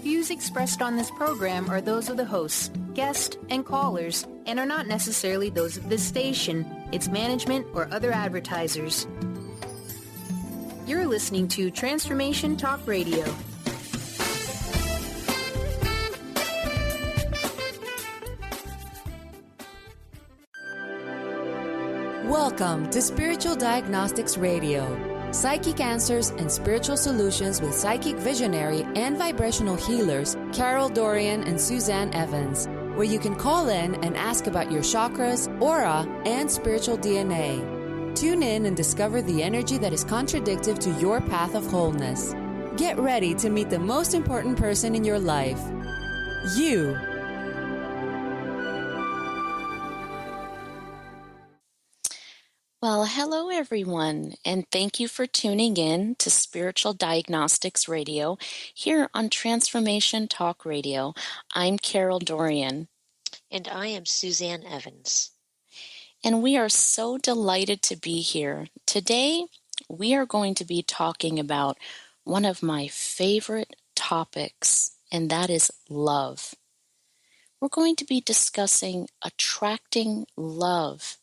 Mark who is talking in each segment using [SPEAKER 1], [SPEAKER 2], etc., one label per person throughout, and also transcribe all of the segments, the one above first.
[SPEAKER 1] Views expressed on this program are those of the hosts, guests, and callers, and are not necessarily those of this station, its management, or other advertisers. You're listening to Transformation Talk Radio.
[SPEAKER 2] Welcome to Spiritual Diagnostics Radio. Psychic answers and spiritual solutions with psychic visionary and vibrational healers Carol Dorian and Suzanne Evans, where you can call in and ask about your chakras, aura, and spiritual DNA. Tune in and discover the energy that is contradictive to your path of wholeness. Get ready to meet the most important person in your life, you.
[SPEAKER 3] Well, hello everyone, and thank you for tuning in to Spiritual Diagnostics Radio here on Transformation Talk Radio. I'm Carol Dorian.
[SPEAKER 4] And I am Suzanne Evans.
[SPEAKER 3] And we are so delighted to be here. Today, we are going to be talking about one of my favorite topics, and that is love. We're going to be discussing attracting love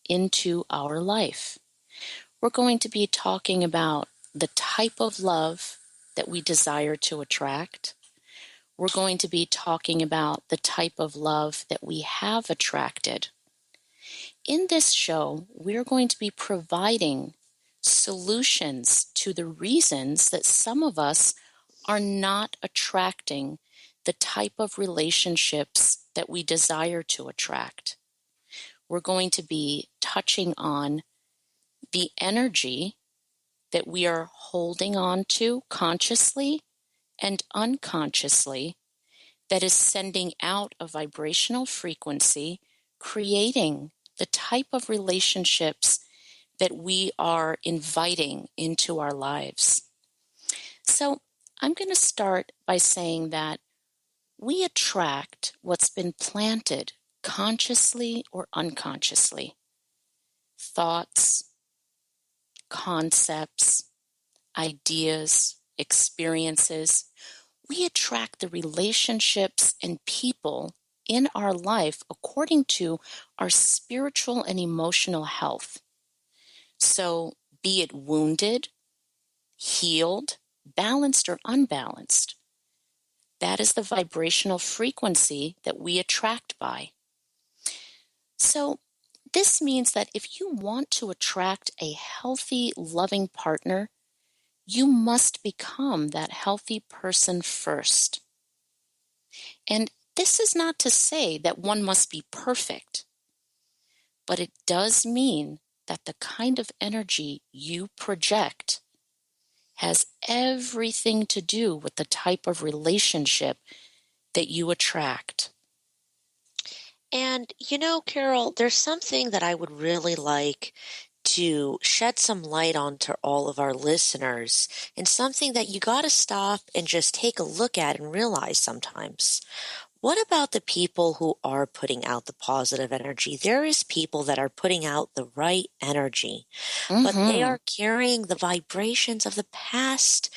[SPEAKER 3] into our life. We're going to be talking about the type of love that we desire to attract. We're going to be talking about the type of love that we have attracted. In this show, we're going to be providing solutions to the reasons that some of us are not attracting the type of relationships that we desire to attract. We're going to be touching on the energy that we are holding on to consciously and unconsciously that is sending out a vibrational frequency, creating the type of relationships that we are inviting into our lives. So I'm going to start by saying that we attract what's been planted consciously or unconsciously. Thoughts, concepts, ideas, experiences. We attract the relationships and people in our life according to our spiritual and emotional health. So be it wounded, healed, balanced, or unbalanced, that is the vibrational frequency that we attract by. So this means that if you want to attract a healthy, loving partner, you must become that healthy person first. And this is not to say that one must be perfect, but it does mean that the kind of energy you project has everything to do with the type of relationship that you attract.
[SPEAKER 4] And you know, Carol, there's something that I would really like to shed some light on to all of our listeners, and something that you got to stop and just take a look at and realize sometimes. What about the people who are putting out the positive energy? There is people that are putting out the right energy, but they are carrying the vibrations of the past.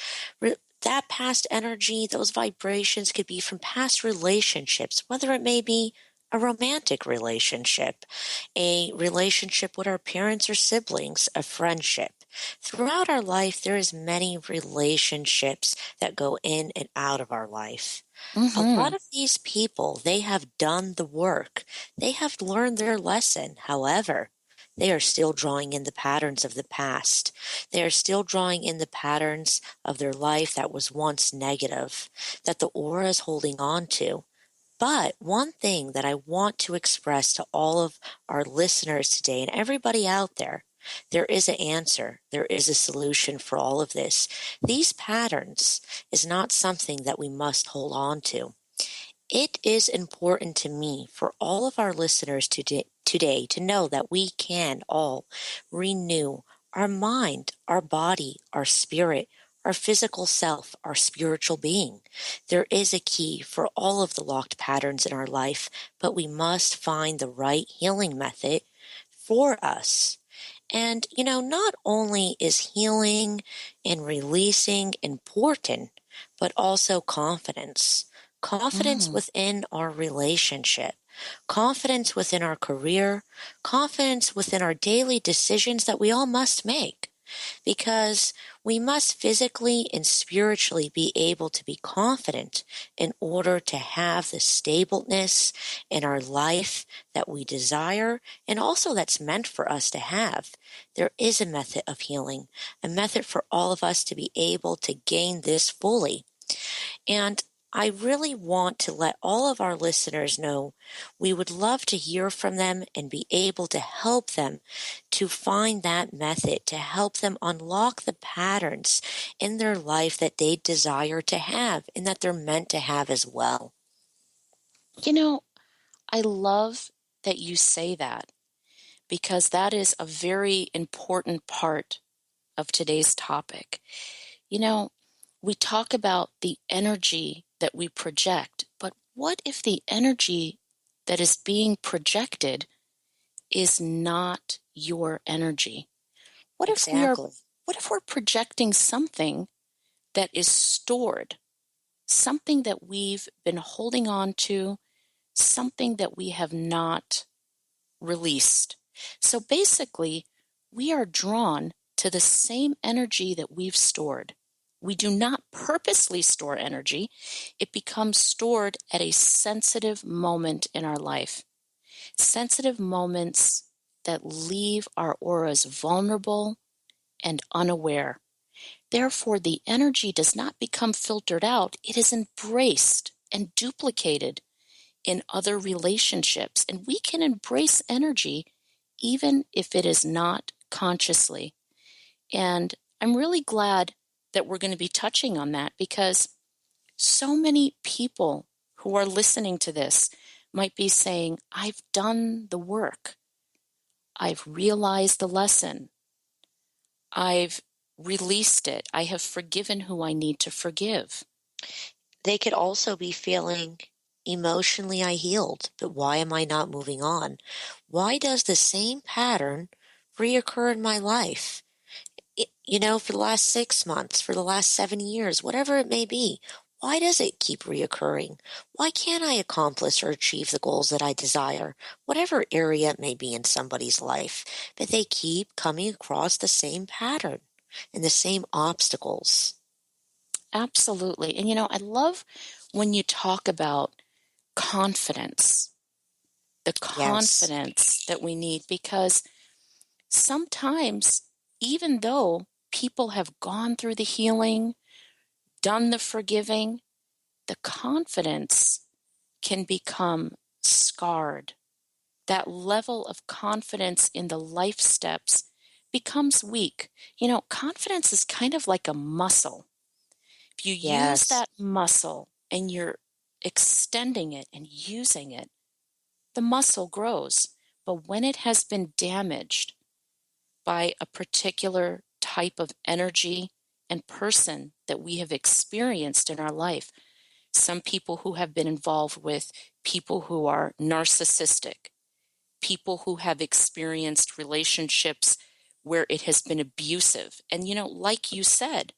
[SPEAKER 4] That past energy, those vibrations could be from past relationships, whether it may be a romantic relationship, a relationship with our parents or siblings, a friendship. Throughout our life, there is many relationships that go in and out of our life. A lot of these people, they have done the work. They have learned their lesson. However, they are still drawing in the patterns of the past. They are still drawing in the patterns of their life that was once negative, that the aura is holding on to. But one thing that I want to express to all of our listeners today and everybody out there is an answer. There is a solution for all of this. These patterns is not something that we must hold on to. It is important to me for all of our listeners today to know that we can all renew our mind, our body, our spirit, our physical self, our spiritual being. There is a key for all of the locked patterns in our life, but we must find the right healing method for us. And, you know, not only is healing and releasing important, but also confidence. Confidence
[SPEAKER 3] Mm.
[SPEAKER 4] within our relationship, confidence within our career, confidence within our daily decisions that we all must make. Because we must physically and spiritually be able to be confident in order to have the stableness in our life that we desire and also that's meant for us to have. There is a method of healing, a method for all of us to be able to gain this fully. And I really want to let all of our listeners know we would love to hear from them and be able to help them to find that method to help them unlock the patterns in their life that they desire to have and that they're meant to have as well.
[SPEAKER 3] You know, I love that you say that because that is a very important part of today's topic. You know, we talk about the energy that we project, but what if the energy that is being projected is not your energy? What if
[SPEAKER 4] Exactly.
[SPEAKER 3] we're projecting something that is stored, something that we've been holding on to, something that we have not released? So basically, we are drawn to the same energy that we've stored. We do not purposely store energy. It becomes stored at a sensitive moment in our life. Sensitive moments that leave our auras vulnerable and unaware. Therefore, the energy does not become filtered out. It is embraced and duplicated in other relationships. And we can embrace energy even if it is not consciously. And I'm really glad that we're going to be touching on that because so many people who are listening to this might be saying, I've done the work. I've realized the lesson. I've released it. I have forgiven who I need to forgive.
[SPEAKER 4] They could also be feeling emotionally I healed, but why am I not moving on? Why does the same pattern reoccur in my life? For the last 6 months, for the last 7 years, whatever it may be, why does it keep reoccurring? Why can't I accomplish or achieve the goals that I desire, whatever area it may be in somebody's life? But they keep coming across the same pattern and the same obstacles.
[SPEAKER 3] Absolutely. And I love when you talk about confidence, the
[SPEAKER 4] Yes.
[SPEAKER 3] confidence that we need, because sometimes, even though people have gone through the healing, done the forgiving, the confidence can become scarred. That level of confidence in the life steps becomes weak. Confidence is kind of like a muscle. If you use
[SPEAKER 4] Yes.
[SPEAKER 3] that muscle and you're extending it and using it, the muscle grows. But when it has been damaged by a particular type of energy and person that we have experienced in our life, some people who have been involved with people who are narcissistic, people who have experienced relationships where it has been abusive. And, like you said,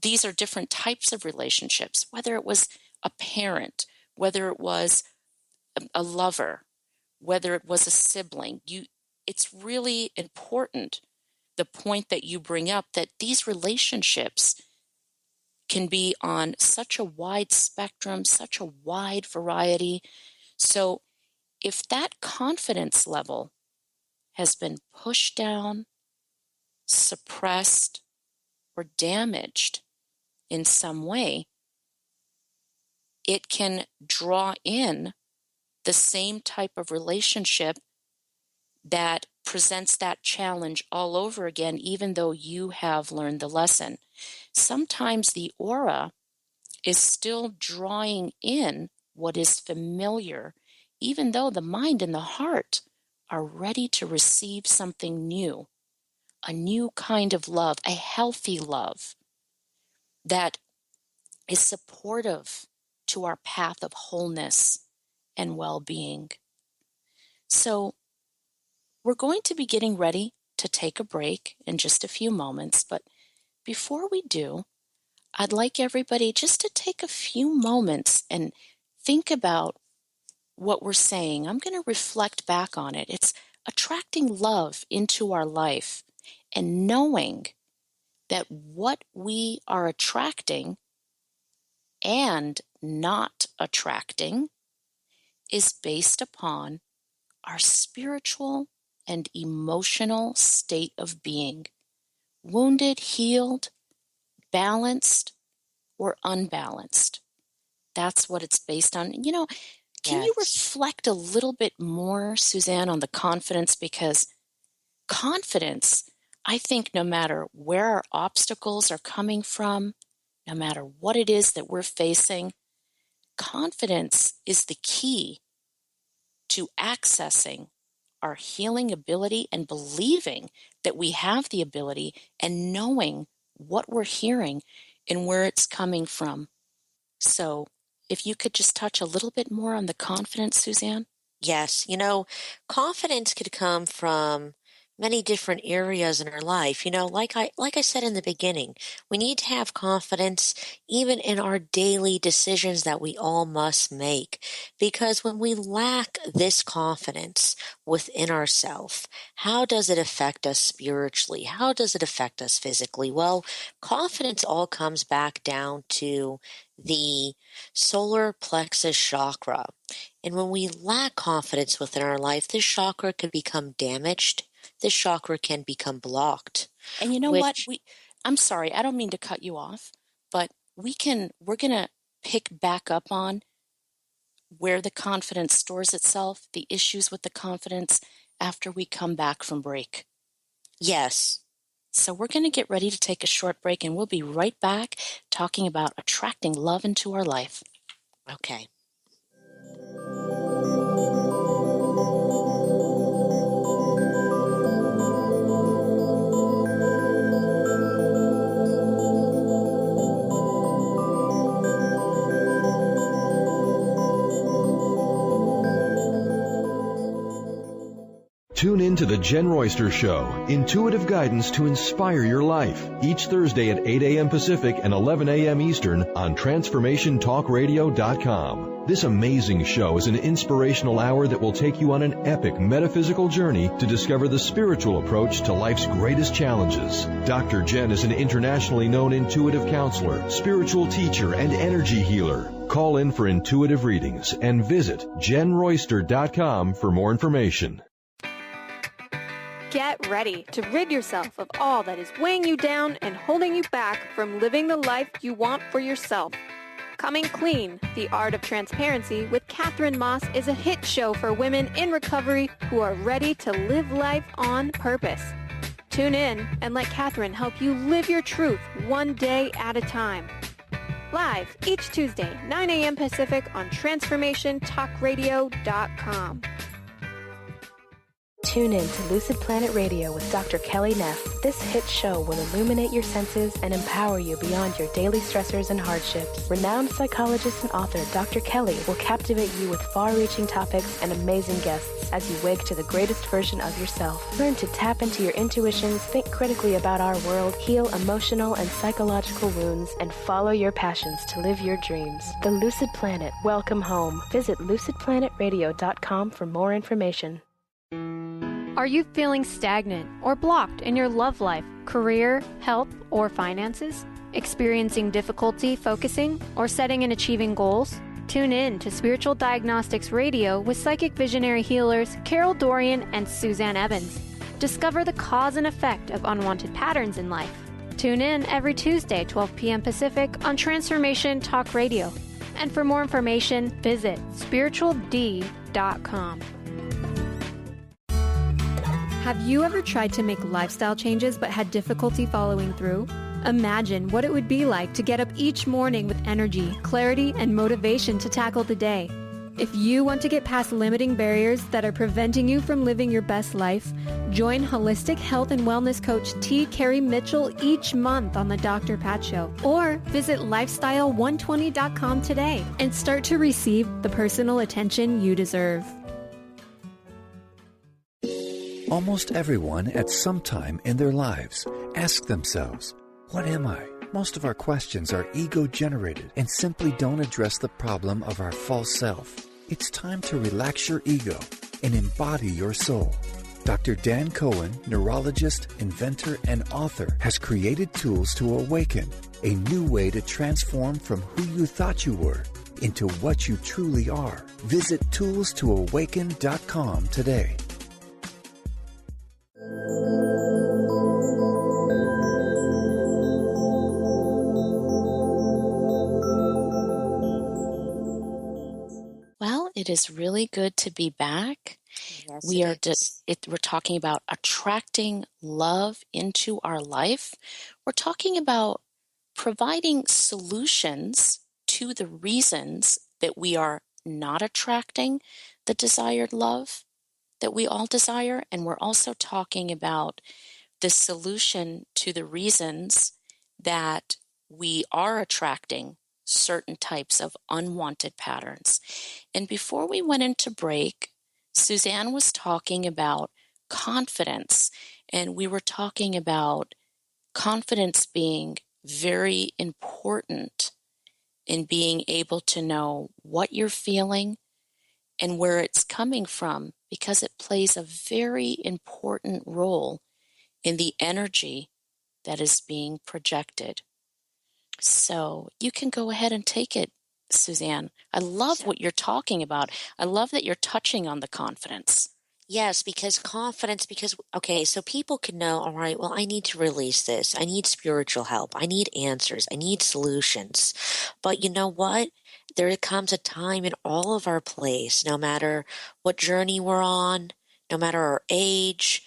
[SPEAKER 3] these are different types of relationships, whether it was a parent, whether it was a lover, whether it was a sibling. It's really important, the point that you bring up, that these relationships can be on such a wide spectrum, such a wide variety. So if that confidence level has been pushed down, suppressed, or damaged in some way, it can draw in the same type of relationship that presents that challenge all over again, even though you have learned the lesson. Sometimes the aura is still drawing in what is familiar, even though the mind and the heart are ready to receive something new, a new kind of love, a healthy love that is supportive to our path of wholeness and well-being. So we're going to be getting ready to take a break in just a few moments, but before we do, I'd like everybody just to take a few moments and think about what we're saying. I'm going to reflect back on it. It's attracting love into our life and knowing that what we are attracting and not attracting is based upon our spiritual and emotional state of being. Wounded, healed, balanced, or unbalanced. That's what it's based on. Can you reflect a little bit more, Suzanne, on the confidence? Because confidence, I think no matter where our obstacles are coming from, no matter what it is that we're facing, confidence is the key to accessing our healing ability and believing that we have the ability and knowing what we're hearing and where it's coming from. So if you could just touch a little bit more on the confidence, Suzanne?
[SPEAKER 4] Yes, confidence could come from many different areas in our life. Like I said in the beginning, we need to have confidence even in our daily decisions that we all must make. Because when we lack this confidence within ourselves, how does it affect us spiritually? How does it affect us physically? Well, confidence all comes back down to the solar plexus chakra. And when we lack confidence within our life, this chakra can become damaged. This chakra can become blocked.
[SPEAKER 3] And you know what? I'm sorry, I don't mean to cut you off, but we're going to pick back up on where the confidence stores itself, the issues with the confidence after we come back from break.
[SPEAKER 4] Yes.
[SPEAKER 3] So we're going to get ready to take a short break, and we'll be right back talking about attracting love into our life.
[SPEAKER 4] Okay.
[SPEAKER 5] Tune in to The Jen Royster Show, intuitive guidance to inspire your life, each Thursday at 8 a.m. Pacific and 11 a.m. Eastern on TransformationTalkRadio.com. This amazing show is an inspirational hour that will take you on an epic metaphysical journey to discover the spiritual approach to life's greatest challenges. Dr. Jen is an internationally known intuitive counselor, spiritual teacher, and energy healer. Call in for intuitive readings and visit JenRoyster.com for more information.
[SPEAKER 6] Get ready to rid yourself of all that is weighing you down and holding you back from living the life you want for yourself. Coming Clean, The Art of Transparency with Catherine Moss is a hit show for women in recovery who are ready to live life on purpose. Tune in and let Catherine help you live your truth one day at a time. Live each Tuesday, 9 a.m. Pacific on TransformationTalkRadio.com.
[SPEAKER 7] Tune in to Lucid Planet Radio with Dr. Kelly Neff. This hit show will illuminate your senses and empower you beyond your daily stressors and hardships. Renowned psychologist and author Dr. Kelly will captivate you with far-reaching topics and amazing guests as you wake to the greatest version of yourself. Learn to tap into your intuitions, think critically about our world, heal emotional and psychological wounds, and follow your passions to live your dreams. The Lucid Planet. Welcome home. Visit lucidplanetradio.com for more information.
[SPEAKER 6] Are you feeling stagnant or blocked in your love life, career, health, or finances? Experiencing difficulty focusing or setting and achieving goals? Tune in to Spiritual Diagnostics Radio with psychic visionary healers Carol Dorian and Suzanne Evans. Discover the cause and effect of unwanted patterns in life. Tune in every Tuesday, 12 p.m. Pacific on Transformation Talk Radio. And for more information, visit spirituald.com. Have you ever tried to make lifestyle changes but had difficulty following through? Imagine what it would be like to get up each morning with energy, clarity, and motivation to tackle the day. If you want to get past limiting barriers that are preventing you from living your best life, join holistic health and wellness coach T. Carrie Mitchell each month on the Dr. Pat Show. Or visit lifestyle120.com today and start to receive the personal attention you deserve.
[SPEAKER 8] Almost everyone at some time in their lives ask themselves, what am I? Most of our questions are ego-generated and simply don't address the problem of our false self. It's time to relax your ego and embody your soul. Dr. Dan Cohen, neurologist, inventor, and author, has created tools to awaken, a new way to transform from who you thought you were into what you truly are. Visit toolstoawaken.com today.
[SPEAKER 3] Well, it is really good to be back.
[SPEAKER 4] Yes,
[SPEAKER 3] We're talking about attracting love into our life. We're talking about providing solutions to the reasons that we are not attracting the desired love that we all desire. And we're also talking about the solution to the reasons that we are attracting certain types of unwanted patterns. And before we went into break, Suzanne was talking about confidence, and we were talking about confidence being very important in being able to know what you're feeling and where it's coming from, because it plays a very important role in the energy that is being projected. So you can go ahead and take it, Suzanne. I love what you're talking about. I love that you're touching on the confidence.
[SPEAKER 4] Yes, okay, so people can know, all right, well, I need to release this. I need spiritual help. I need answers. I need solutions. But you know what? There comes a time in all of our place, no matter what journey we're on, no matter our age,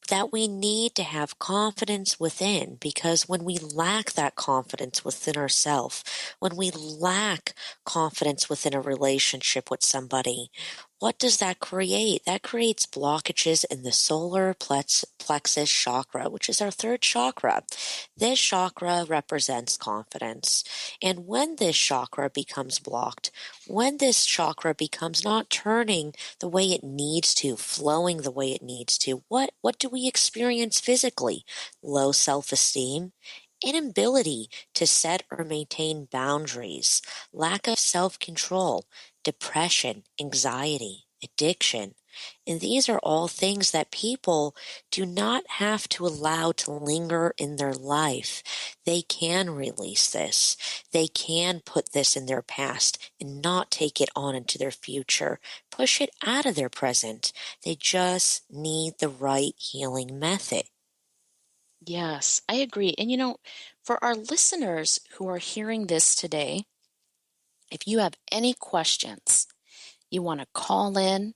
[SPEAKER 4] that we need to have confidence within, because when we lack that confidence within ourselves, when we lack confidence within a relationship with somebody, what does that create? That creates blockages in the solar plexus chakra, which is our third chakra. This chakra represents confidence. And when this chakra becomes blocked, when this chakra becomes not turning the way it needs to, flowing the way it needs to, what do we experience physically? Low self-esteem, inability to set or maintain boundaries, lack of self-control, depression, anxiety, addiction. And these are all things that people do not have to allow to linger in their life. They can release this. They can put this in their past and not take it on into their future, push it out of their present. They just need the right healing method.
[SPEAKER 3] Yes, I agree. And for our listeners who are hearing this today, if you have any questions, you want to call in,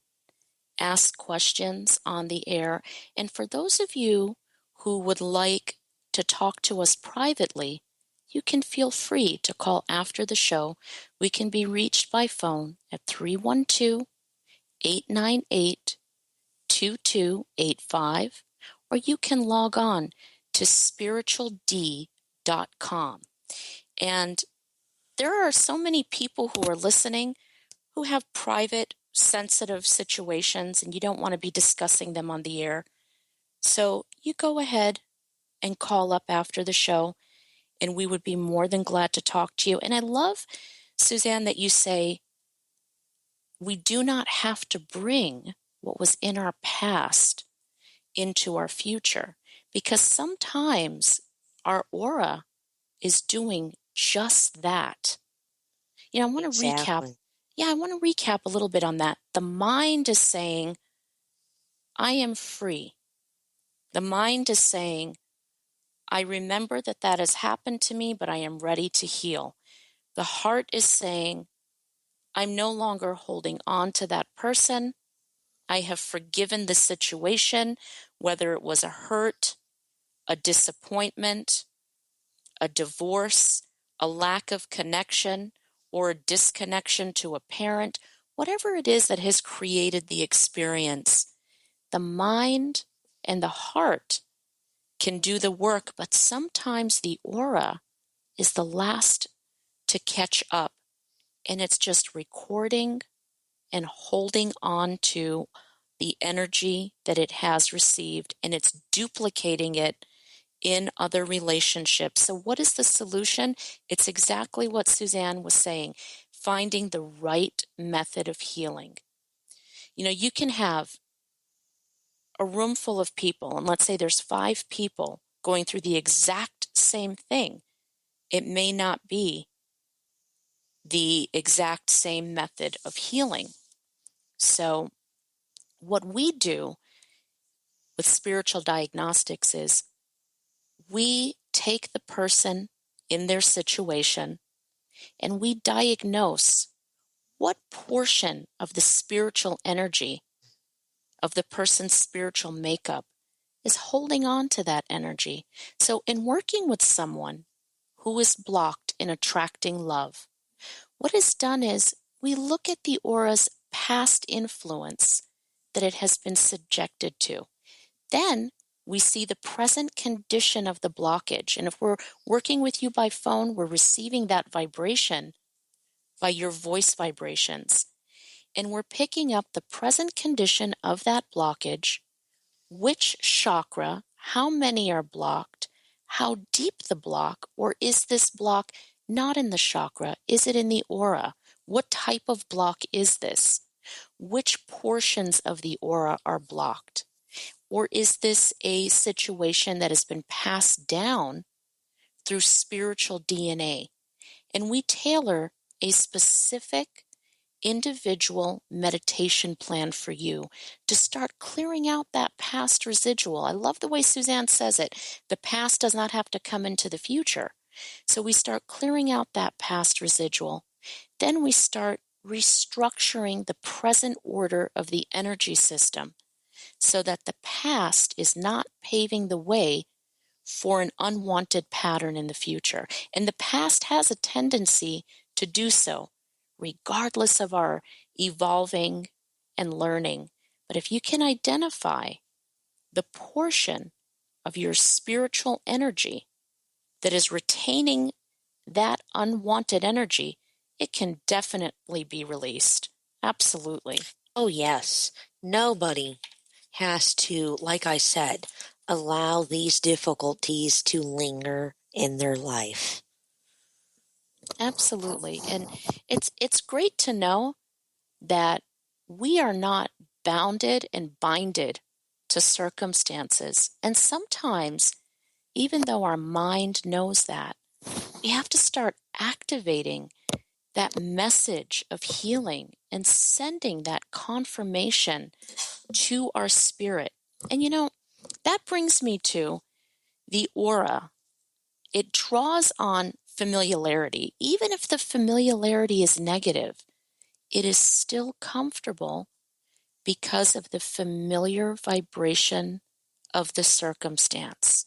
[SPEAKER 3] ask questions on the air. And for those of you who would like to talk to us privately, you can feel free to call after the show. We can be reached by phone at 312-898-2285, or you can log on to spirituald.com. And there are so many people who are listening who have private, sensitive situations, and you don't want to be discussing them on the air. So you go ahead and call up after the show, and we would be more than glad to talk to you. And I love, Suzanne, that you say we do not have to bring what was in our past into our future, because sometimes our aura is doing just that. I want to recap. Yeah, I want to recap a little bit on that. The mind is saying, I am free. The mind is saying, I remember that has happened to me, but I am ready to heal. The heart is saying, I'm no longer holding on to that person. I have forgiven the situation, whether it was a hurt, a disappointment, a divorce, a lack of connection, or a disconnection to a parent, whatever it is that has created the experience. The mind and the heart can do the work, but sometimes the aura is the last to catch up, and it's just recording and holding on to the energy that it has received, and it's duplicating it in other relationships. So what is the solution? It's exactly what Suzanne was saying, finding the right method of healing. You can have a room full of people, and let's say there's 5 people going through the exact same thing. It may not be the exact same method of healing. So what we do with spiritual diagnostics is we take the person in their situation and we diagnose what portion of the spiritual energy of the person's spiritual makeup is holding on to that energy. So in working with someone who is blocked in attracting love, what is done is we look at the aura's past influence that it has been subjected to. Then we see the present condition of the blockage. And if we're working with you by phone, we're receiving that vibration by your voice vibrations. And we're picking up the present condition of that blockage, which chakra, how many are blocked, how deep the block, or is this block not in the chakra? Is it in the aura? What type of block is this? Which portions of the aura are blocked? Or is this a situation that has been passed down through spiritual DNA? And we tailor a specific individual meditation plan for you to start clearing out that past residual. I love the way Suzanne says it. The past does not have to come into the future. So we start clearing out that past residual. Then we start restructuring the present order of the energy system so that the past is not paving the way for an unwanted pattern in the future. And the past has a tendency to do so, regardless of our evolving and learning. But if you can identify the portion of your spiritual energy that is retaining that unwanted energy, it can definitely be released. Absolutely.
[SPEAKER 4] Oh, yes. Nobody has to, like I said, allow these difficulties to linger in their life.
[SPEAKER 3] Absolutely. And it's great to know that we are not bounded and binded to circumstances. And sometimes, even though our mind knows that, we have to start activating that message of healing and sending that confirmation to our spirit. And that brings me to the aura. It draws on familiarity. Even if the familiarity is negative, it is still comfortable because of the familiar vibration of the circumstance.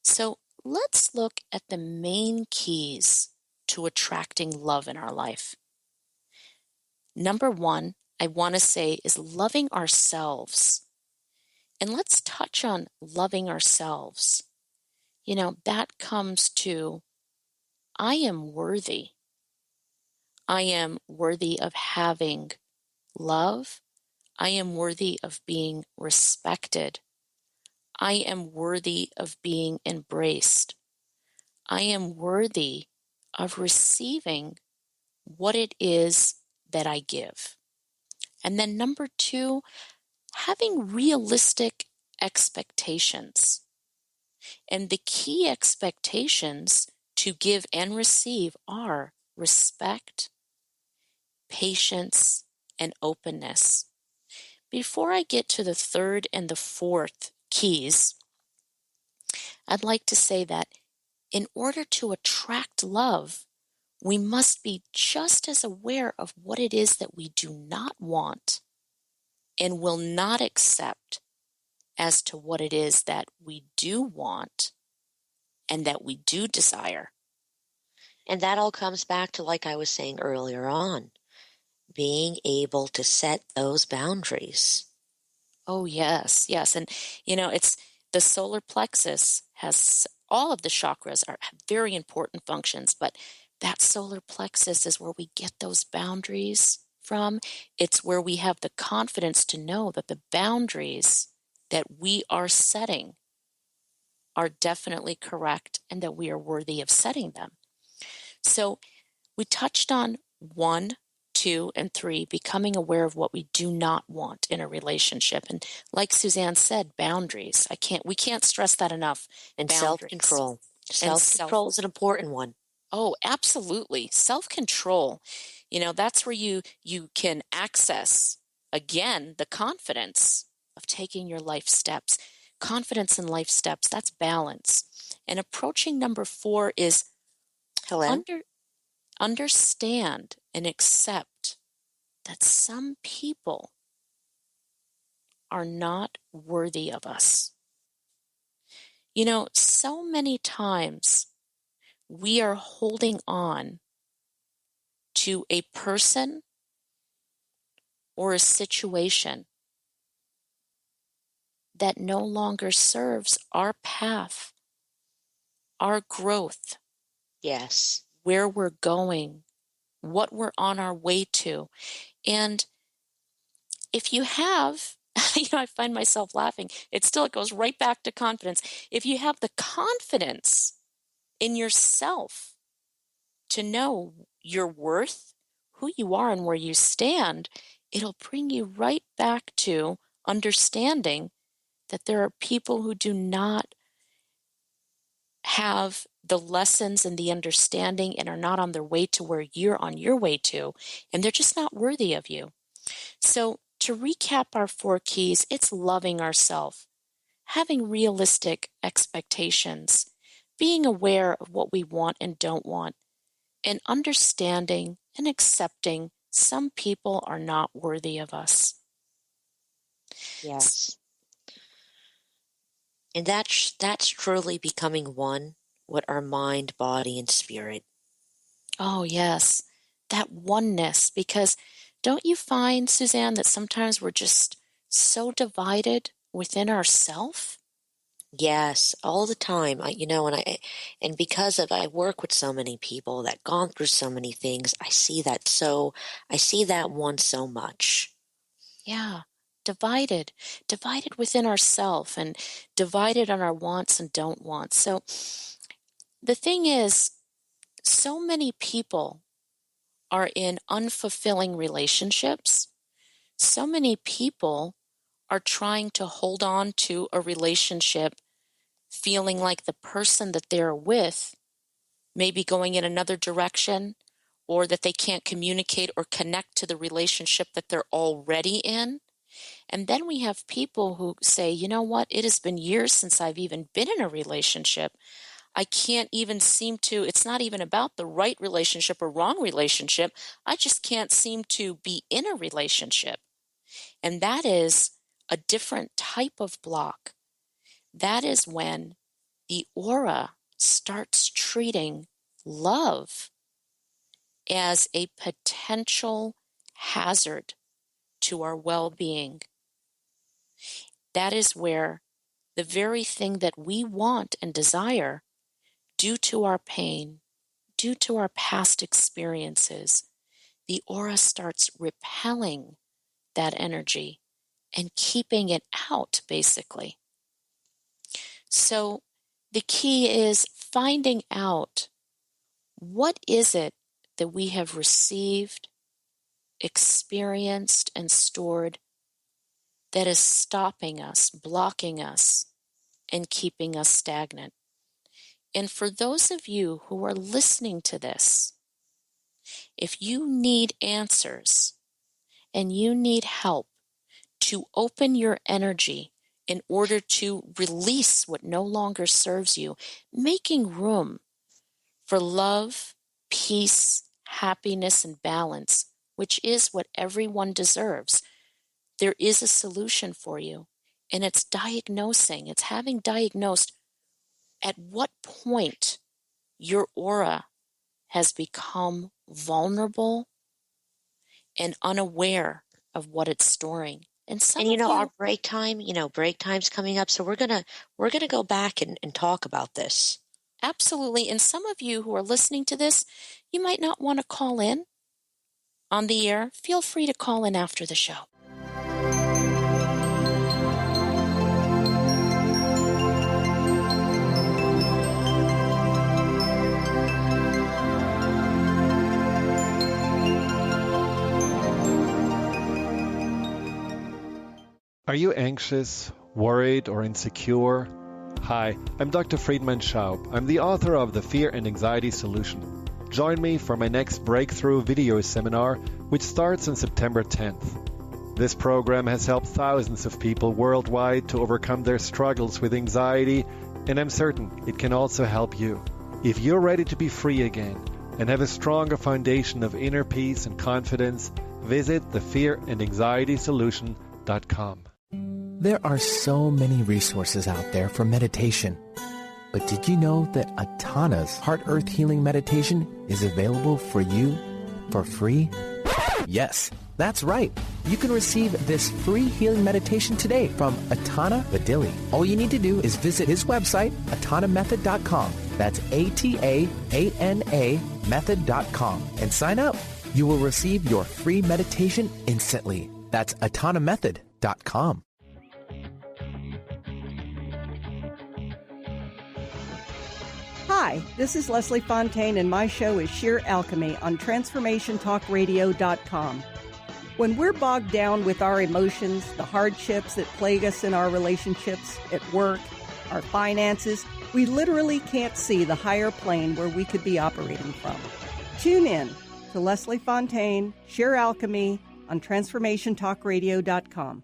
[SPEAKER 3] So let's look at the main keys to attracting love in our life. Number 1, I want to say, is loving ourselves. And let's touch on loving ourselves. That comes to, I am worthy. I am worthy of having love. I am worthy of being respected. I am worthy of being embraced. I am worthy of receiving what it is that I give. And then number 2, having realistic expectations. And the key expectations to give and receive are respect, patience, and openness. Before I get to the 3rd and the 4th keys, I'd like to say that in order to attract love, we must be just as aware of what it is that we do not want and will not accept as to what it is that we do want and that we do desire.
[SPEAKER 4] And that all comes back to, like I was saying earlier on, being able to set those boundaries.
[SPEAKER 3] Oh, yes, yes. And, it's the solar plexus has all of the chakras have very important functions, but that solar plexus is where we get those boundaries from. It's where we have the confidence to know that the boundaries that we are setting are definitely correct and that we are worthy of setting them. So we touched on 1, 2, and 3, becoming aware of what we do not want in a relationship. And like Suzanne said, boundaries. We can't stress that enough.
[SPEAKER 4] And
[SPEAKER 3] Boundaries.
[SPEAKER 4] self-control. Self-control is an important one.
[SPEAKER 3] Oh, absolutely. Self-control. That's where you can access, again, the confidence of taking your life steps. Confidence in life steps, that's balance. And approaching number 4 is understand and accept that some people are not worthy of us. So many times we are holding on to a person or a situation that no longer serves our path, our growth.
[SPEAKER 4] Yes.
[SPEAKER 3] Where we're going, what we're on our way to. And if you have, I find myself laughing. It goes right back to confidence. If you have the confidence in yourself to know your worth, who you are and where you stand, it'll bring you right back to understanding that there are people who do not have the lessons and the understanding and are not on their way to where you're on your way to, and they're just not worthy of you. So to recap our 4 keys, it's loving ourselves, having realistic expectations, being aware of what we want and don't want, and understanding and accepting some people are not worthy of us.
[SPEAKER 4] Yes. And that's truly becoming one with our mind, body, and spirit.
[SPEAKER 3] Oh, yes, that oneness. Because don't you find, Suzanne, that sometimes we're just so divided within ourselves?
[SPEAKER 4] Yes, all the time. And because I work with so many people that gone through so many things, I see that one so much.
[SPEAKER 3] Yeah, divided within ourselves and divided on our wants and don't want. So the thing is, so many people are in unfulfilling relationships. So many people are trying to hold on to a relationship feeling like the person that they're with may be going in another direction, or that they can't communicate or connect to the relationship that they're already in. And then we have people who say, you know what, it has been years since I've even been in a relationship. I can't even seem to, it's not even about the right relationship or wrong relationship. I just can't seem to be in a relationship. And that is a different type of block. That is when the aura starts treating love as a potential hazard to our well-being. That is where the very thing that we want and desire, due to our pain, due to our past experiences, the aura starts repelling that energy and keeping it out, basically. So the key is finding out, what is it that we have received, experienced, and stored that is stopping us, blocking us, and keeping us stagnant. And for those of you who are listening to this, if you need answers and you need help to open your energy in order to release what no longer serves you, making room for love, peace, happiness, and balance, which is what everyone deserves, there is a solution for you. And it's diagnosing, it's having diagnosed at what point your aura has become vulnerable and unaware of what it's storing. And
[SPEAKER 4] our break time's coming up, so we're gonna go back and talk about this.
[SPEAKER 3] Absolutely. And some of you who are listening to this, you might not want to call in on the air. Feel free to call in after the show.
[SPEAKER 9] Are you anxious, worried, or insecure? Hi, I'm Dr. Friedman Schaub. I'm the author of The Fear and Anxiety Solution. Join me for my next breakthrough video seminar, which starts on September 10th. This program has helped thousands of people worldwide to overcome their struggles with anxiety, and I'm certain it can also help you. If you're ready to be free again and have a stronger foundation of inner peace and confidence, visit thefearandanxietysolution.com.
[SPEAKER 10] There are so many resources out there for meditation. But did you know that Atana's Heart Earth Healing Meditation is available for you for free? Yes, that's right. You can receive this free healing meditation today from Atana Vadili. All you need to do is visit his website, atanamethod.com. That's ATAANA method.com, and sign up. You will receive your free meditation instantly. That's atanamethod.com.
[SPEAKER 11] Hi, this is Leslie Fontaine, and my show is Sheer Alchemy on TransformationTalkRadio.com. When we're bogged down with our emotions, the hardships that plague us in our relationships, at work, our finances, we literally can't see the higher plane where we could be operating from. Tune in to Leslie Fontaine, Sheer Alchemy on TransformationTalkRadio.com.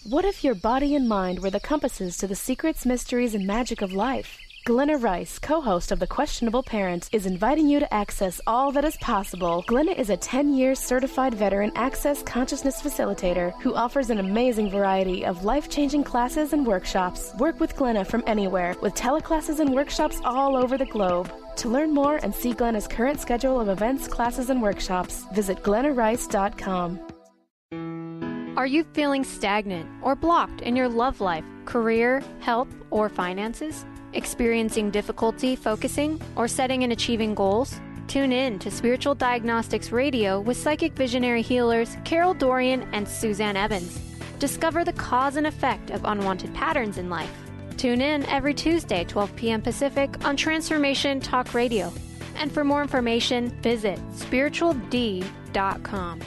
[SPEAKER 7] What if your body and mind were the compasses to the secrets, mysteries, and magic of life? Glenna Rice, co-host of The Questionable Parents, is inviting you to access all that is possible. Glenna is a 10-year certified veteran Access Consciousness facilitator who offers an amazing variety of life-changing classes and workshops. Work with Glenna from anywhere, with teleclasses and workshops all over the globe. To learn more and see Glenna's current schedule of events, classes, and workshops, visit glennarice.com.
[SPEAKER 6] Are you feeling stagnant or blocked in your love life, career, health, or finances? Experiencing difficulty focusing or setting and achieving goals? Tune in to Spiritual Diagnostics Radio with psychic visionary healers Carol Dorian and Suzanne Evans. Discover the cause and effect of unwanted patterns in life. Tune in every Tuesday, 12 p.m. Pacific on Transformation Talk Radio. And for more information, visit spirituald.com.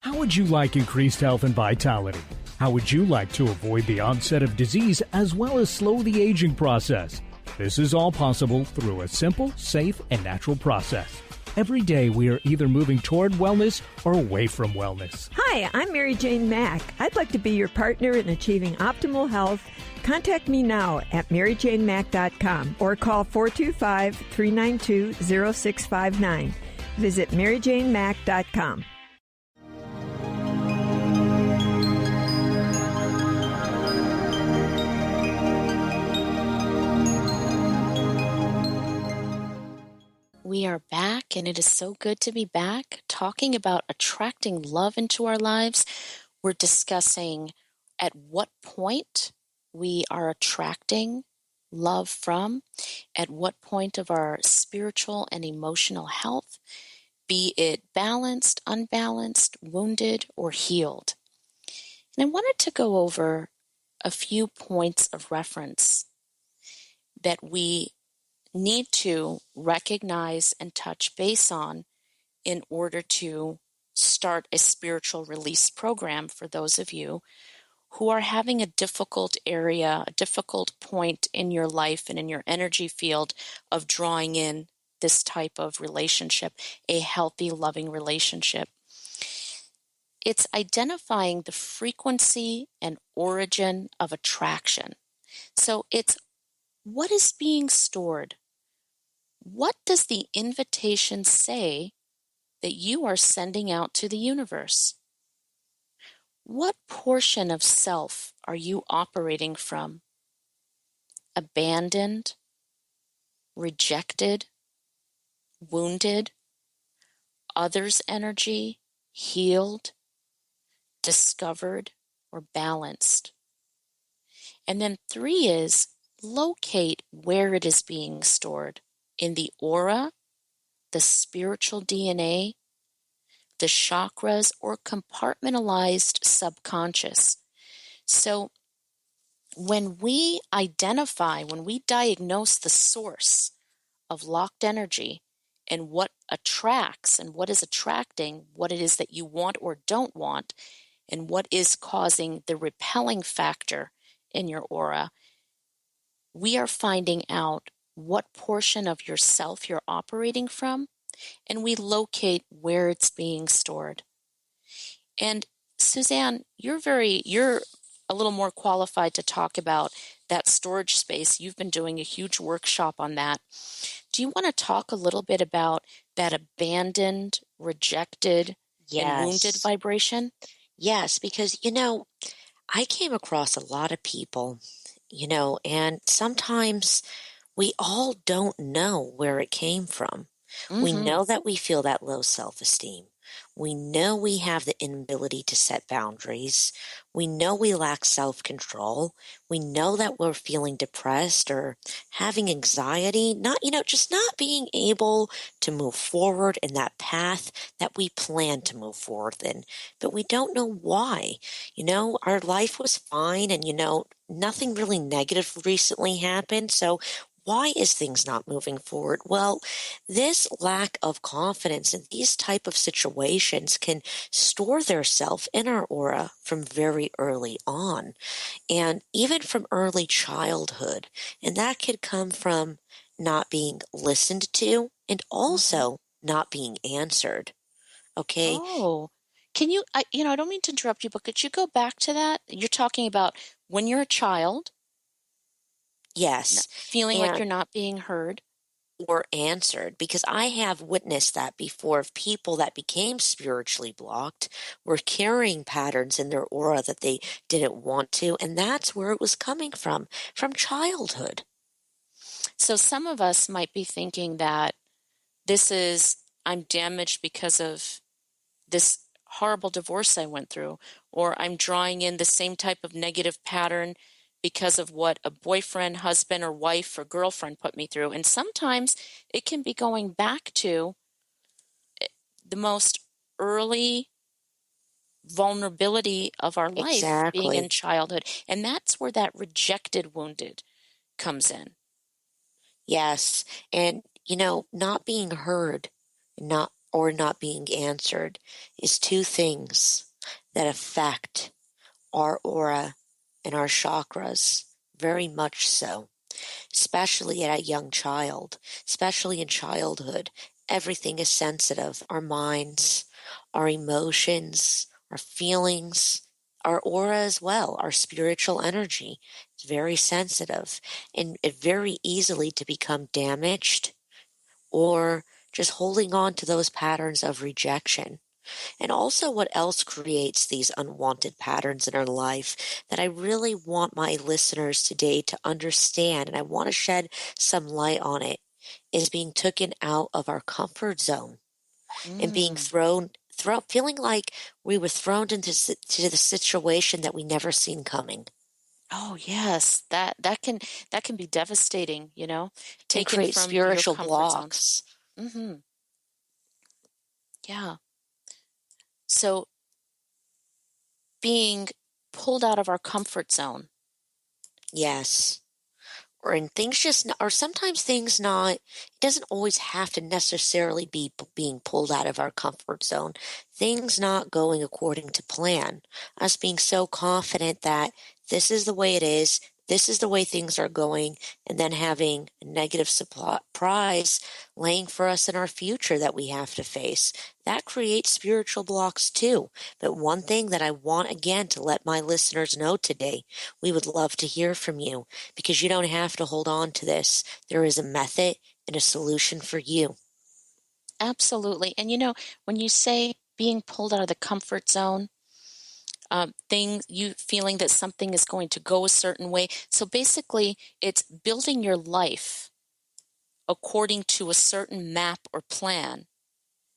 [SPEAKER 12] How would you like increased health and vitality? How would you like to avoid the onset of disease as well as slow the aging process? This is all possible through a simple, safe, and natural process. Every day we are either moving toward wellness or away from wellness.
[SPEAKER 13] Hi, I'm Mary Jane Mack. I'd like to be your partner in achieving optimal health. Contact me now at maryjanemack.com or call 425-392-0659. Visit maryjanemack.com.
[SPEAKER 3] We are back, and it is so good to be back talking about attracting love into our lives. We're discussing at what point we are attracting love from, at what point of our spiritual and emotional health, be it balanced, unbalanced, wounded, or healed. And I wanted to go over a few points of reference that we need to recognize and touch base on in order to start a spiritual release program for those of you who are having a difficult area, a difficult point in your life and in your energy field of drawing in this type of relationship, a healthy, loving relationship. It's identifying the frequency and origin of attraction. So it's what is being stored. What does the invitation say that you are sending out to the universe? What portion of self are you operating from? Abandoned, rejected, wounded, others' energy, healed, discovered, or balanced? And then 3 is locate where it is being stored. In the aura, the spiritual DNA, the chakras, or compartmentalized subconscious. So when we identify, when we diagnose the source of locked energy, and what attracts and what is attracting what it is that you want or don't want, and what is causing the repelling factor in your aura, we are finding out what portion of yourself you're operating from, and we locate where it's being stored. And Suzanne, you're a little more qualified to talk about that storage space. You've been doing a huge workshop on that. Do you want to talk a little bit about that abandoned, rejected, and wounded
[SPEAKER 4] Yes.
[SPEAKER 3] vibration?
[SPEAKER 4] Yes, because, I came across a lot of people, and sometimes we all don't know where it came from. We know that we feel that low self-esteem. We know we have the inability to set boundaries. We know we lack self-control. We know that we're feeling depressed or having anxiety, just not being able to move forward in that path that we plan to move forward in. But we don't know why. Our life was fine and, nothing really negative recently happened. So why is things not moving forward? Well, this lack of confidence in these type of situations can store their self in our aura from very early on, and even from early childhood. And that could come from not being listened to and also not being answered. Okay?
[SPEAKER 3] Oh, can you, I don't mean to interrupt you, but could you go back to that? You're talking about when you're a child,
[SPEAKER 4] Yes.
[SPEAKER 3] feeling like
[SPEAKER 4] And
[SPEAKER 3] you're not being heard.
[SPEAKER 4] or answered, because I have witnessed that before of people that became spiritually blocked were carrying patterns in their aura that they didn't want to, and that's where it was coming from childhood.
[SPEAKER 3] So some of us might be thinking that I'm damaged because of this horrible divorce I went through, or I'm drawing in the same type of negative pattern because of what a boyfriend, husband, or wife or girlfriend put me through. And sometimes it can be going back to the most early vulnerability of our life being in
[SPEAKER 4] Exactly.
[SPEAKER 3] childhood. And that's where that rejected wounded comes in.
[SPEAKER 4] Yes. And, not being heard, not being answered is two things that affect our aura and our chakras very much so. Especially at a young child, especially in childhood. Everything is sensitive. Our minds, our emotions, our feelings, our aura as well, our spiritual energy is very sensitive and it very easily to become damaged or just holding on to those patterns of rejection. And also what else creates these unwanted patterns in our life that I really want my listeners today to understand, and I want to shed some light on it, is being taken out of our comfort zone and being feeling like we were thrown into the situation that we never seen coming.
[SPEAKER 3] Oh yes, that can be devastating,
[SPEAKER 4] And
[SPEAKER 3] taken
[SPEAKER 4] create
[SPEAKER 3] from your
[SPEAKER 4] spiritual
[SPEAKER 3] comfort zone.
[SPEAKER 4] blocks.
[SPEAKER 3] Mm-hmm. Yeah. So being pulled out of our comfort zone.
[SPEAKER 4] Yes. Or sometimes things not, it doesn't always have to necessarily be being pulled out of our comfort zone. Things not going according to plan. Us being so confident that this is the way it is, this is the way things are going, and then having a negative surprise laying for us in our future that we have to face. That creates spiritual blocks too. But one thing that I want again to let my listeners know today, we would love to hear from you, because you don't have to hold on to this. There is a method and a solution for you.
[SPEAKER 3] Absolutely. And when you say being pulled out of the comfort zone, you feeling that something is going to go a certain way. So basically, it's building your life according to a certain map or plan,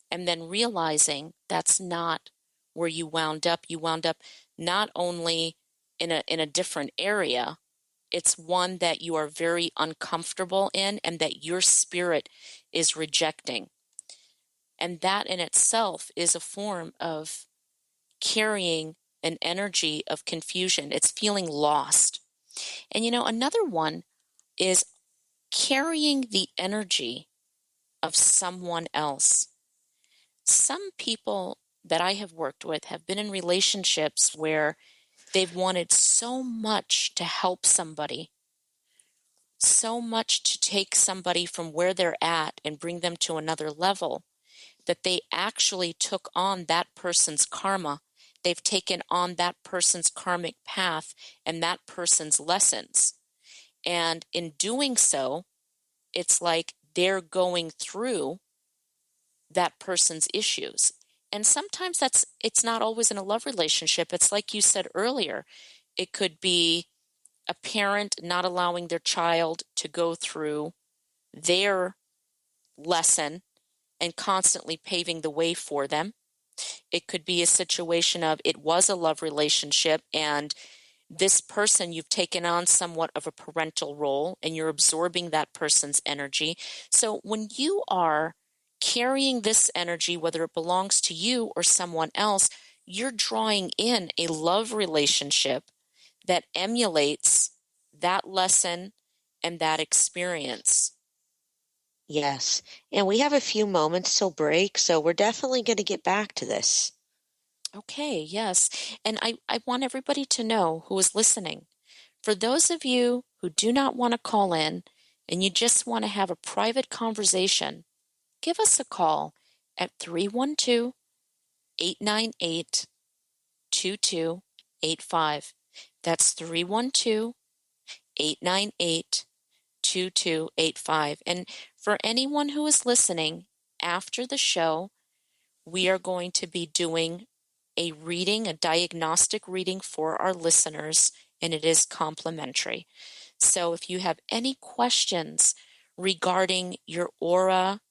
[SPEAKER 3] and then realizing that's not where you wound up. You wound up not only in a different area, it's one that you are very uncomfortable in and that your spirit is rejecting. And that in itself is a form of carrying an energy of confusion. It's feeling lost. And another one is carrying the energy of someone else. Some people that I have worked with have been in relationships where they've wanted so much to help somebody, so much to take somebody from where they're at and bring them to another level, that they actually took on that person's karma. They've taken on that person's karmic path and that person's lessons. And in doing so, it's like they're going through that person's issues. And sometimes it's not always in a love relationship. It's like you said earlier. It could be a parent not allowing their child to go through their lesson and constantly paving the way for them. It could be a situation of it was a love relationship and this person, you've taken on somewhat of a parental role and you're absorbing that person's energy. So when you are carrying this energy, whether it belongs to you or someone else, you're drawing in a love relationship that emulates that lesson and that experience.
[SPEAKER 4] Yes. And we have a few moments till break, so we're definitely going to get back to this.
[SPEAKER 3] Okay, yes. And I want everybody to know who is listening. For those of you who do not want to call in and you just want to have a private conversation, give us a call at 312-898-2285. That's 312-898-2285. And for anyone who is listening, after the show, we are going to be doing a reading, a diagnostic reading for our listeners, and it is complimentary. So if you have any questions regarding your aura,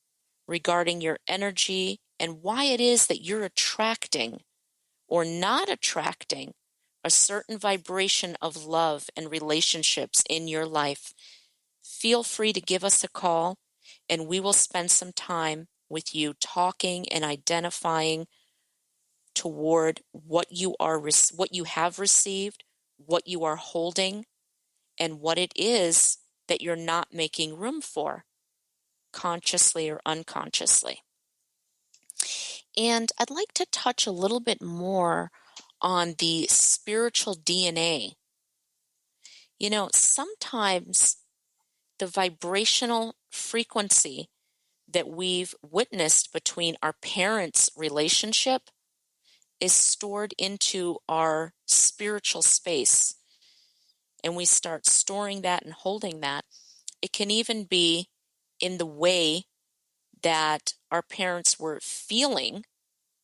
[SPEAKER 3] regarding your energy, and why it is that you're attracting or not attracting a certain vibration of love and relationships in your life, feel free to give us a call, and we will spend some time with you talking and identifying toward what you have received, what you are holding, and what it is that you're not making room for, consciously or unconsciously. And I'd like to touch a little bit more on the spiritual DNA. You know, sometimes the vibrational frequency that we've witnessed between our parents' relationship is stored into our spiritual space, and we start storing that and holding that. It can even be in the way that our parents were feeling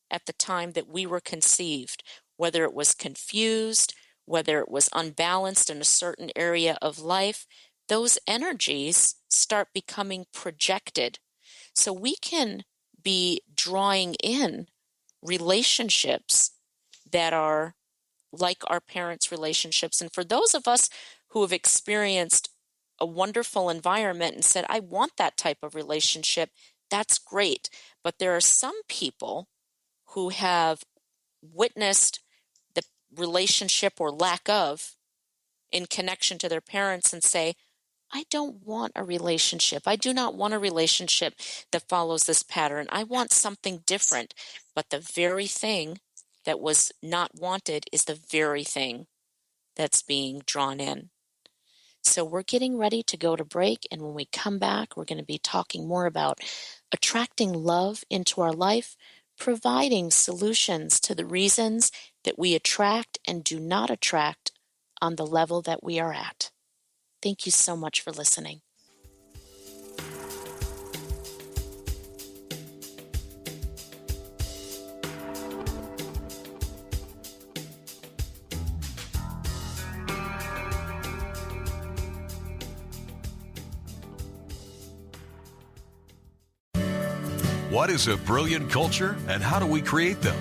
[SPEAKER 3] at the time that we were conceived, whether it was confused, whether it was unbalanced in a certain area of life. Those energies start becoming projected. So we can be drawing in relationships that are like our parents' relationships. And for those of us who have experienced a wonderful environment and said, I want that type of relationship, that's great. But there are some people who have witnessed the relationship or lack of in connection to their parents and say, I don't want a relationship. I do not want a relationship that follows this pattern. I want something different. But the very thing that was not wanted is the very thing that's being drawn in. So we're getting ready to go to break. And when we come back, we're going to be talking more about attracting love into our life, providing solutions to the reasons that we attract and do not attract on the level that we are at. Thank you so much for listening.
[SPEAKER 14] What is a brilliant culture and how do we create them?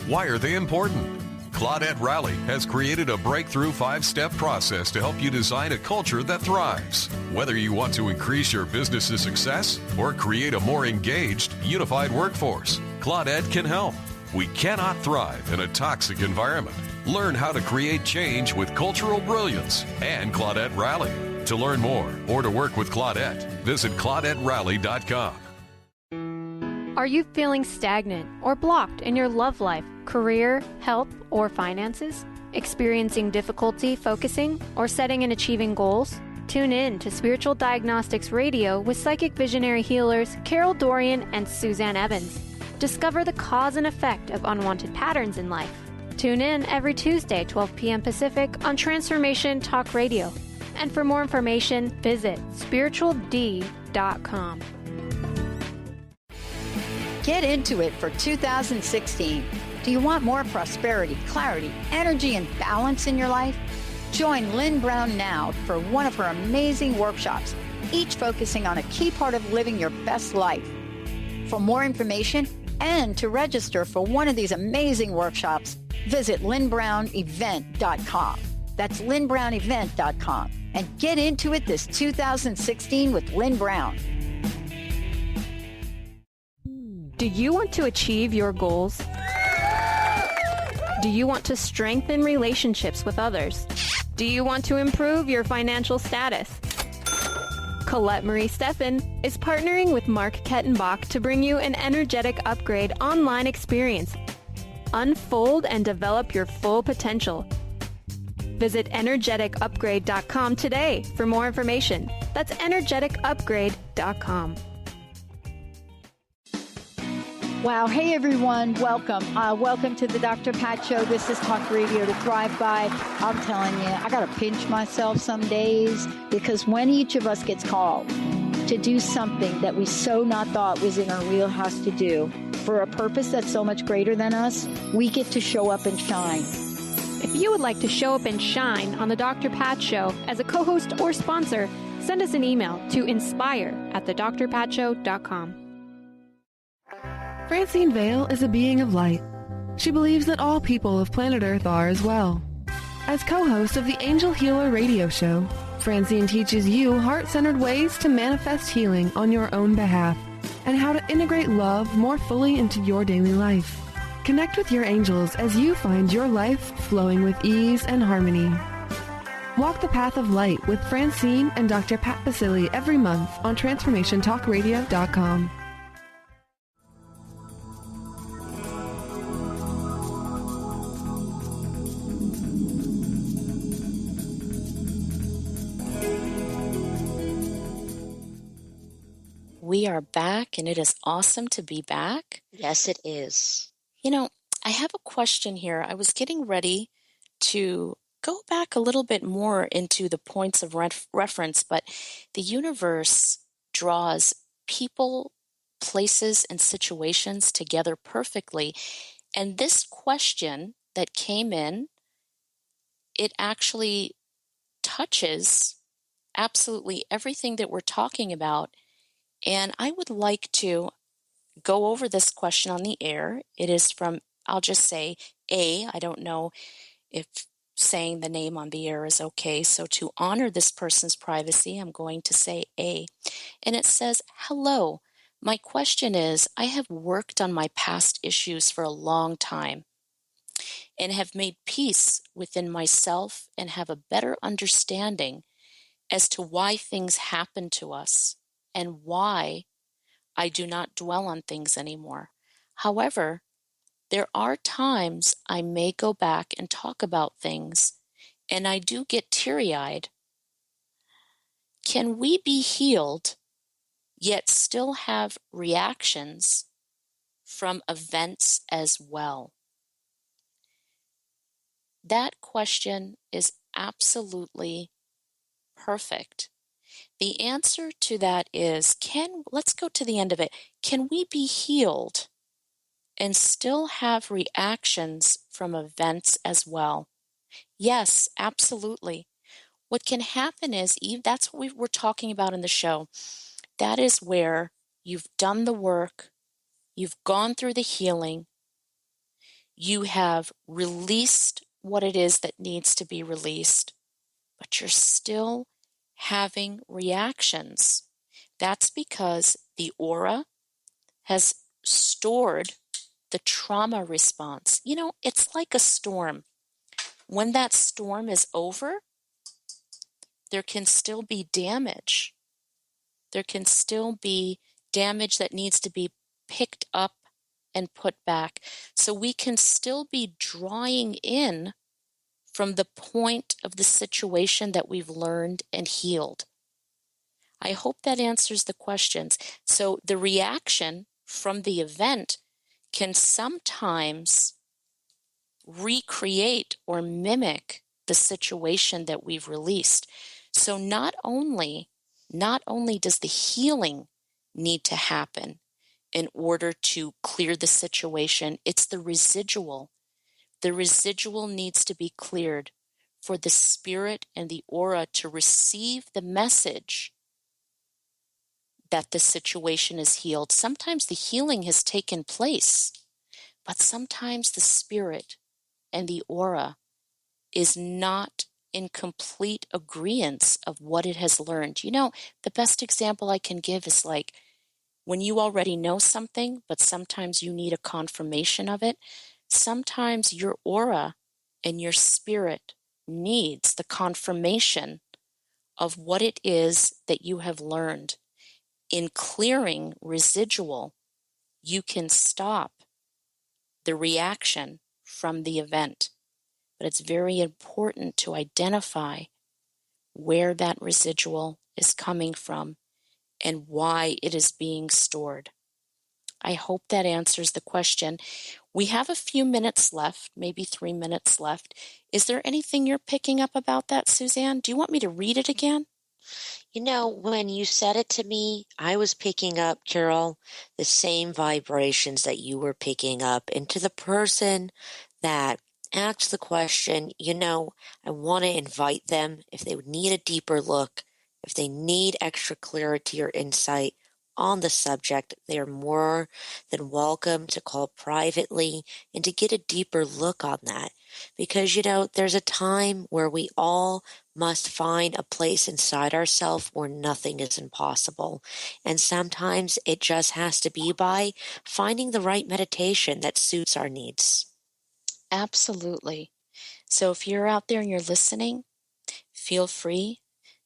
[SPEAKER 14] Why are they important? Claudette Rowley has created a breakthrough 5-step process to help you design a culture that thrives. Whether you want to increase your business's success or create a more engaged, unified workforce, Claudette can help. We cannot thrive in a toxic environment. Learn how to create change with cultural brilliance and Claudette Rowley. To learn more or to work with Claudette, visit ClaudetteRowley.com.
[SPEAKER 6] Are you feeling stagnant or blocked in your love life, career, health, or finances? Experiencing difficulty focusing or setting and achieving goals? Tune in to Spiritual Diagnostics Radio with psychic visionary healers Carol Dorian and Suzanne Evans. Discover the cause and effect of unwanted patterns in life. Tune in every Tuesday, 12 p.m. Pacific on Transformation Talk Radio. And for more information, visit spirituald.com.
[SPEAKER 15] Get into it for 2016. Do you want more prosperity, clarity, energy, and balance in your life? Join Lynn Brown now for one of her amazing workshops, each focusing on a key part of living your best life. For more information and to register for one of these amazing workshops, visit lynnbrownevent.com. That's lynnbrownevent.com. And get into it this 2016 with Lynn Brown.
[SPEAKER 6] Do you want to achieve your goals? Do you want to strengthen relationships with others? Do you want to improve your financial status? Colette Marie Steffen is partnering with Mark Kettenbach to bring you an energetic upgrade online experience. Unfold and develop your full potential. Visit energeticupgrade.com today for more information. That's energeticupgrade.com.
[SPEAKER 15] Wow. Hey, everyone. Welcome. Welcome to the Dr. Pat Show. This is Talk Radio to Thrive By. I'm telling you, I got to pinch myself some days because when each of us gets called to do something that we so not thought was in our wheelhouse to do for a purpose that's so much greater than us, we get to show up and shine.
[SPEAKER 6] If you would like to show up and shine on the Dr. Pat Show as a co-host or sponsor, send us an email to inspire@thedrpatshow.com.
[SPEAKER 16] Francine Vale is a being of light. She believes that all people of planet Earth are as well. As co-host of the Angel Healer radio show, Francine teaches you heart-centered ways to manifest healing on your own behalf and how to integrate love more fully into your daily life. Connect with your angels as you find your life flowing with ease and harmony. Walk the path of light with Francine and Dr. Pat Basili every month on TransformationTalkRadio.com.
[SPEAKER 3] We are back, and it is awesome to be back.
[SPEAKER 4] Yes, it is.
[SPEAKER 3] You know, I have a question here. I was getting ready to go back a little bit more into the points of reference, but the universe draws people, places, and situations together perfectly. And this question that came in, it actually touches absolutely everything that we're talking about. And I would like to go over this question on the air. It is from, I'll just say A. I don't know if saying the name on the air is okay. So to honor this person's privacy, I'm going to say A. And it says, hello. My question is, I have worked on my past issues for a long time and have made peace within myself and have a better understanding as to why things happen to us and why I do not dwell on things anymore. However, there are times I may go back and talk about things, and I do get teary-eyed. Can we be healed, yet still have reactions from events as well? That question is absolutely perfect. The answer to that is, let's go to the end of it. Can we be healed and still have reactions from events as well? Yes, absolutely. What can happen is, that's what we're talking about in the show. That is where you've done the work, you've gone through the healing, you have released what it is that needs to be released, but you're still having reactions. That's because the aura has stored the trauma response. You know, it's like a storm. When that storm is over, there can still be damage. There can still be damage that needs to be picked up and put back, so we can still be drawing in from the point of the situation that we've learned and healed. I hope that answers the questions. So the reaction from the event can sometimes recreate or mimic the situation that we've released. So not only does the healing need to happen in order to clear the situation, it's the residual. The residual needs to be cleared for the spirit and the aura to receive the message that the situation is healed. Sometimes the healing has taken place, but sometimes the spirit and the aura is not in complete agreement of what it has learned. You know, the best example I can give is like when you already know something, but sometimes you need a confirmation of it. Sometimes your aura and your spirit needs the confirmation of what it is that you have learned. In clearing residual, you can stop the reaction from the event. But it's very important to identify where that residual is coming from and why it is being stored. I hope that answers the question. We have a few minutes left, maybe 3 minutes left. Is there anything you're picking up about that, Suzanne? Do you want me to read it again?
[SPEAKER 4] You know, when you said it to me, I was picking up, Carol, the same vibrations that you were picking up. And to the person that asked the question, you know, I want to invite them, if they would need a deeper look, if they need extra clarity or insight on the subject, they are more than welcome to call privately and to get a deeper look on that. Because, you know, there's a time where we all must find a place inside ourselves where nothing is impossible. And sometimes it just has to be by finding the right meditation that suits our needs.
[SPEAKER 3] Absolutely. So if you're out there and you're listening, feel free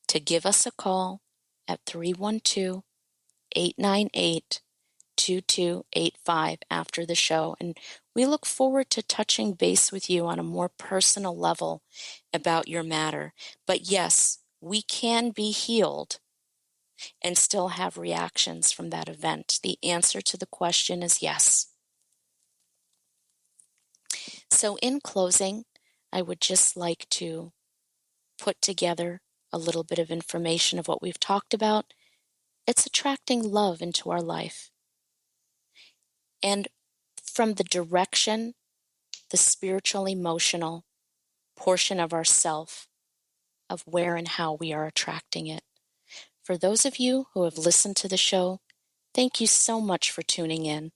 [SPEAKER 3] to give us a call at 312-898-2285 after the show. And we look forward to touching base with you on a more personal level about your matter. But yes, we can be healed and still have reactions from that event. The answer to the question is yes. So in closing, I would just like to put together a little bit of information of what we've talked about. It's attracting love into our life. And from the direction, the spiritual, emotional portion of ourself, of where and how we are attracting it. For those of you who have listened to the show, thank you so much for tuning in.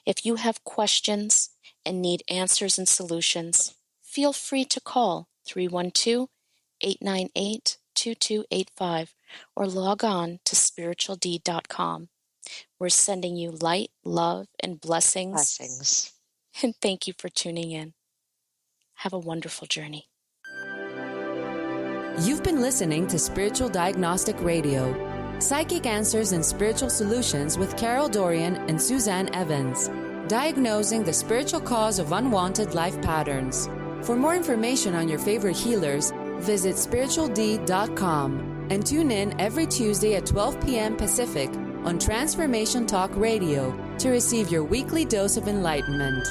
[SPEAKER 3] If you have questions and need answers and solutions, feel free to call 312-898-2285 or log on to spirituald.com. We're sending you light, love, and blessings. And thank you for tuning in. Have a wonderful journey.
[SPEAKER 2] You've been listening to Spiritual Diagnostic Radio, Psychic Answers and Spiritual Solutions with Carol Dorian and Suzanne Evans, diagnosing the spiritual cause of unwanted life patterns. For more information on your favorite healers, visit spirituald.com and tune in every Tuesday at 12 p.m. Pacific on Transformation Talk Radio to receive your weekly dose of enlightenment.